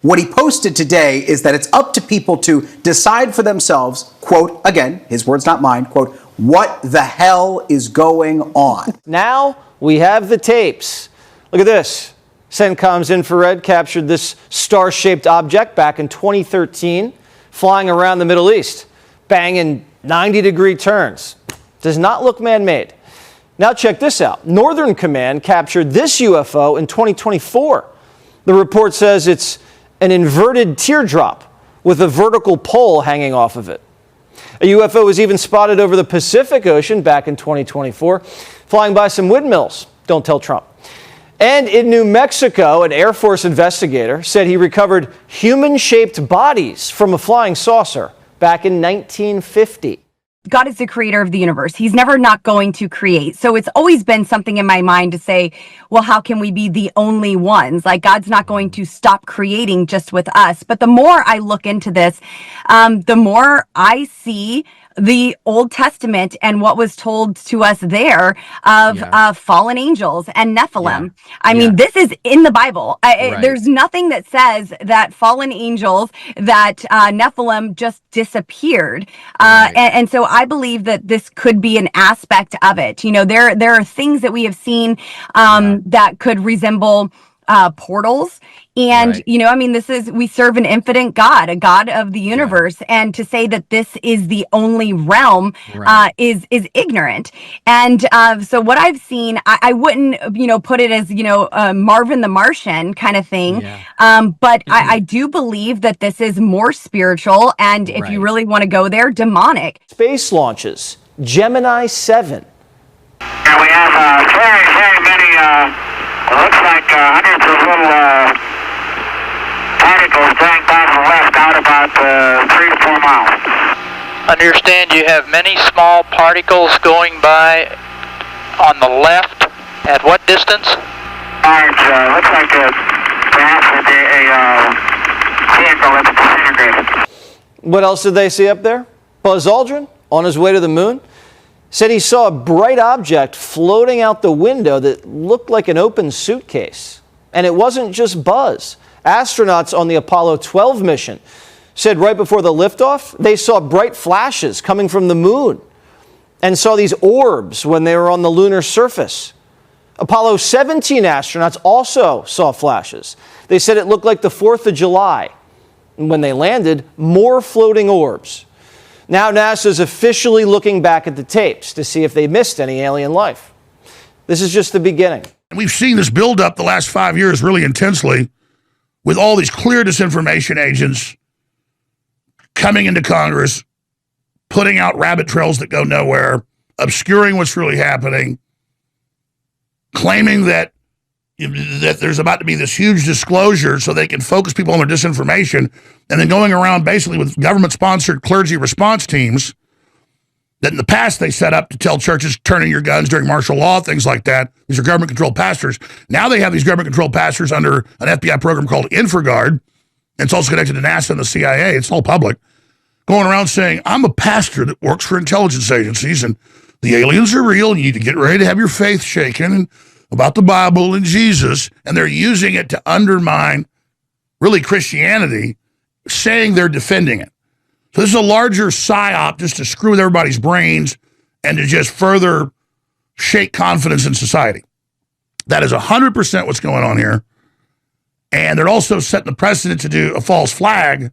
What he posted today is that it's up to people to decide for themselves, quote, again, his words not mine, quote, what the hell is going on? Now we have the tapes. Look at this. CENTCOM's infrared captured this star-shaped object back in 2013, flying around the Middle East, banging 90-degree turns. Does not look man-made. Now check this out. Northern Command captured this UFO in 2024. The report says it's an inverted teardrop with a vertical pole hanging off of it. A UFO was even spotted over the Pacific Ocean back in 2024, flying by some windmills. Don't tell Trump. And in New Mexico, an Air Force investigator said he recovered human-shaped bodies from a flying saucer back in 1950. God is the creator of the universe. He's never not going to create. So it's always been something in my mind to say, well, how can we be the only ones? Like, God's not going to stop creating just with us. But the more I look into this, the more I see the Old Testament and what was told to us there of fallen angels and Nephilim. I mean, this is in the Bible. There's nothing that says that fallen angels, that Nephilim just disappeared. And so I believe that this could be an aspect of it. You know, there are things that we have seen that could resemble portals. And, you know, I mean, we serve an infinite God, a God of the universe. And to say that this is the only realm is ignorant. And so what I've seen, I wouldn't, put it as, Marvin the Martian kind of thing. But I do believe that this is more spiritual. And if you really want to go there, demonic. Space launches, Gemini 7. And we have very, very many, it looks like hundreds of little particles going by the west out about 3 to 4 miles. Understand you have many small particles going by on the left. At what distance? Large, looks like perhaps a vehicle that's disintegrated. What else did they see up there? Buzz Aldrin, on his way to the moon, said he saw a bright object floating out the window that looked like an open suitcase. And it wasn't just Buzz. Astronauts on the Apollo 12 mission said right before the liftoff, they saw bright flashes coming from the moon and saw these orbs when they were on the lunar surface. Apollo 17 astronauts also saw flashes. They said it looked like the 4th of July. And when they landed, more floating orbs. Now NASA's officially looking back at the tapes to see if they missed any alien life. This is just the beginning. We've seen this build up the last 5 years really intensely with all these clear disinformation agents coming into Congress, putting out rabbit trails that go nowhere, obscuring what's really happening, claiming that there's about to be this huge disclosure so they can focus people on their disinformation, and then going around basically with government-sponsored clergy response teams that in the past they set up to tell churches, turn in your guns during martial law, things like that. These are government-controlled pastors. Now they have these government-controlled pastors under an FBI program called InfraGard, and it's also connected to NASA and the CIA. It's all public. Going around saying, I'm a pastor that works for intelligence agencies, and the aliens are real, and you need to get ready to have your faith shaken, and about the Bible and Jesus, and they're using it to undermine, really, Christianity, saying they're defending it. So this is a larger psyop just to screw with everybody's brains and to just further shake confidence in society. That is 100% what's going on here. And they're also setting the precedent to do a false flag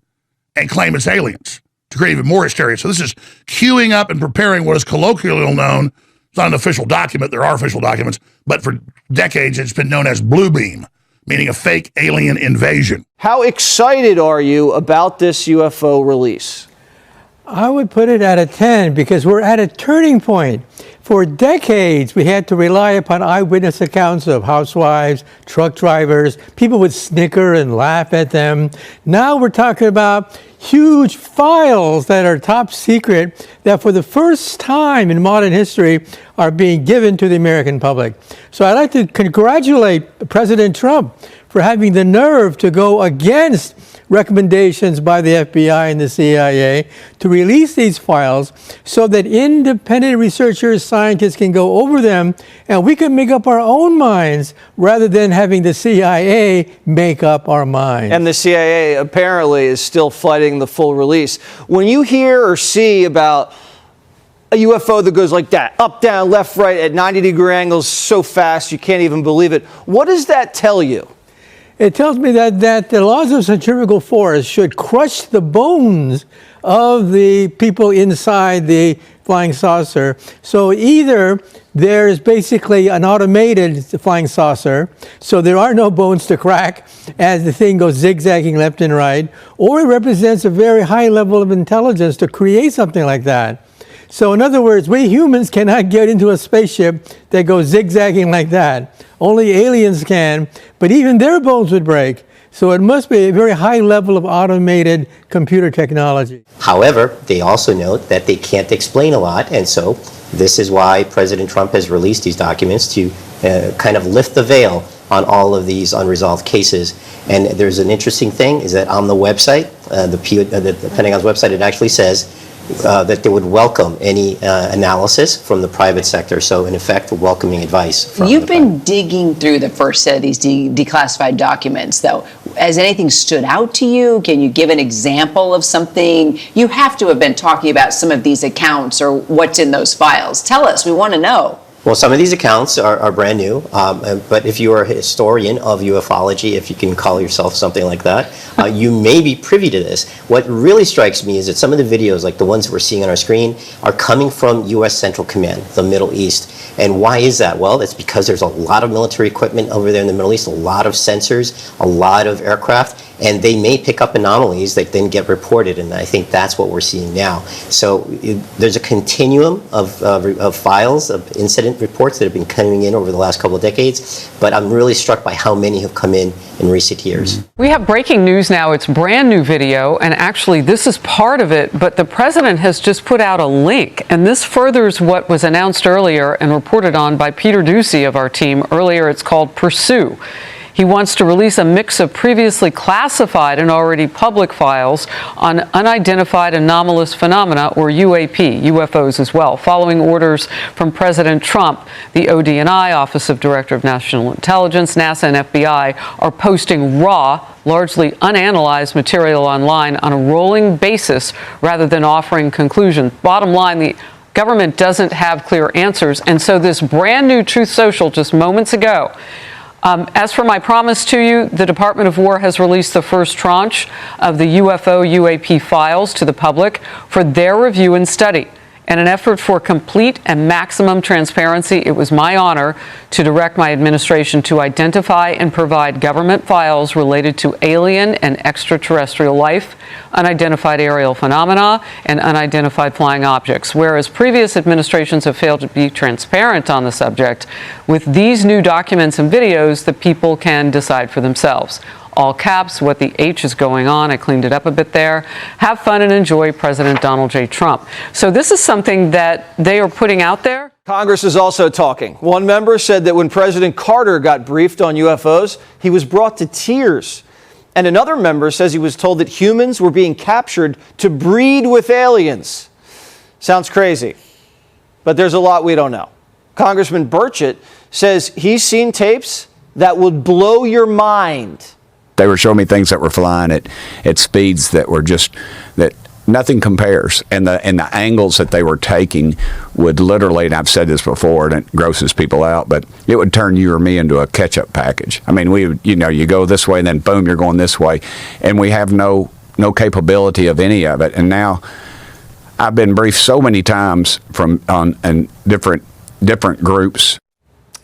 and claim it's aliens to create even more hysteria. So this is queuing up and preparing what is colloquially known. It's not an official document. There are official documents, but for decades it's been known as Blue Beam, meaning a fake alien invasion. How excited are you about this UFO release? I would put it at a 10 because we're at a turning point. For decades, we had to rely upon eyewitness accounts of housewives, truck drivers. People would snicker and laugh at them. Now we're talking about huge files that are top secret that for the first time in modern history are being given to the American public. So I'd like to congratulate President Trump for having the nerve to go against recommendations by the FBI and the CIA to release these files so that independent researchers, scientists can go over them and we can make up our own minds rather than having the CIA make up our minds. And the CIA apparently is still fighting the full release. When you hear or see about a UFO that goes like that, up, down, left, right, at 90-degree angles so fast you can't even believe it, what does that tell you? It tells me that the laws of centrifugal force should crush the bones of the people inside the flying saucer. So either there's basically an automated flying saucer, so there are no bones to crack as the thing goes zigzagging left and right, or it represents a very high level of intelligence to create something like that. So in other words, we humans cannot get into a spaceship that goes zigzagging like that. Only aliens can, but even their bones would break. So it must be a very high level of automated computer technology. However, they also note that they can't explain a lot, and so this is why President Trump has released these documents to kind of lift the veil on all of these unresolved cases. And there's an interesting thing, is that on the website, the Pentagon's website, it actually says that they would welcome any analysis from the private sector. So in effect, we're welcoming advice from You've been digging through the first set of these declassified documents, though. Has anything stood out to you? Can you give an example of something? You have to have been talking about some of these accounts or what's in those files. Tell us, we want to know. Well, some of these accounts are brand new, but if you are a historian of ufology, if you can call yourself something like that, you may be privy to this. What really strikes me is that some of the videos, like the ones we're seeing on our screen, are coming from U.S. Central Command, the Middle East. And why is that? Well, that's because there's a lot of military equipment over there in the Middle East, a lot of sensors, a lot of aircraft, and they may pick up anomalies that then get reported, and I think that's what we're seeing now. So there's a continuum of files, of incident reports that have been coming in over the last couple of decades, but I'm really struck by how many have come in recent years. We have breaking news now. It's brand new video, and actually this is part of it, but the president has just put out a link, and this furthers what was announced earlier and reported on by Peter Doocy of our team earlier. It's called Pursue. He wants to release a mix of previously classified and already public files on unidentified anomalous phenomena, or UAP, UFOs as well, following orders from President Trump. The ODNI, Office of Director of National Intelligence, NASA, and FBI are posting raw, largely unanalyzed material online on a rolling basis rather than offering conclusions. Bottom line, the government doesn't have clear answers, and so this brand new Truth Social just moments ago. As for my promise to you, the Department of War has released the first tranche of the UFO UAP files to the public for their review and study. In an effort for complete and maximum transparency, it was my honor to direct my administration to identify and provide government files related to alien and extraterrestrial life, unidentified aerial phenomena, and unidentified flying objects. Whereas previous administrations have failed to be transparent on the subject, with these new documents and videos, the people can decide for themselves. All caps, what the H is going on. I cleaned it up a bit there. Have fun and enjoy President Donald J. Trump. So this is something that they are putting out there. Congress is also talking. One member said that when President Carter got briefed on UFOs, he was brought to tears. And another member says he was told that humans were being captured to breed with aliens. Sounds crazy, but there's a lot we don't know. Congressman Burchett says he's seen tapes that would blow your mind. They were showing me things that were flying at speeds that were just, that nothing compares. And the angles that they were taking would literally, and I've said this before, and it grosses people out, but it would turn you or me into a ketchup package. I mean, you go this way and then boom, you're going this way. And we have no capability of any of it. And now I've been briefed so many times on different groups.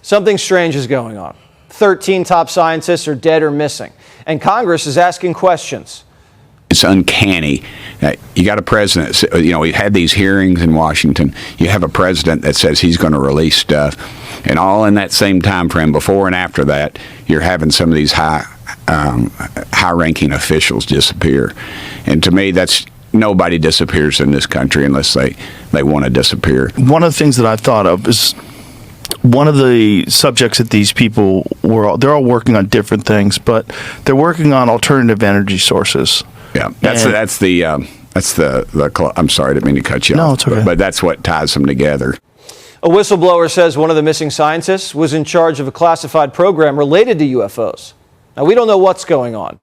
Something strange is going on. 13 top scientists are dead or missing, and Congress is asking questions. It's uncanny. You got a president, we had these hearings in Washington. You have a president that says he's going to release stuff, and all in that same time frame, before and after that, you're having some of these high-ranking officials disappear. And to me, nobody disappears in this country unless they want to disappear. One of the things that I've thought of is, one of the subjects that these people they're all working on different things, but they're working on alternative energy sources. Yeah, that's the I'm sorry, I didn't mean to cut you off. No, it's okay. But that's what ties them together. A whistleblower says one of the missing scientists was in charge of a classified program related to UFOs. Now, we don't know what's going on.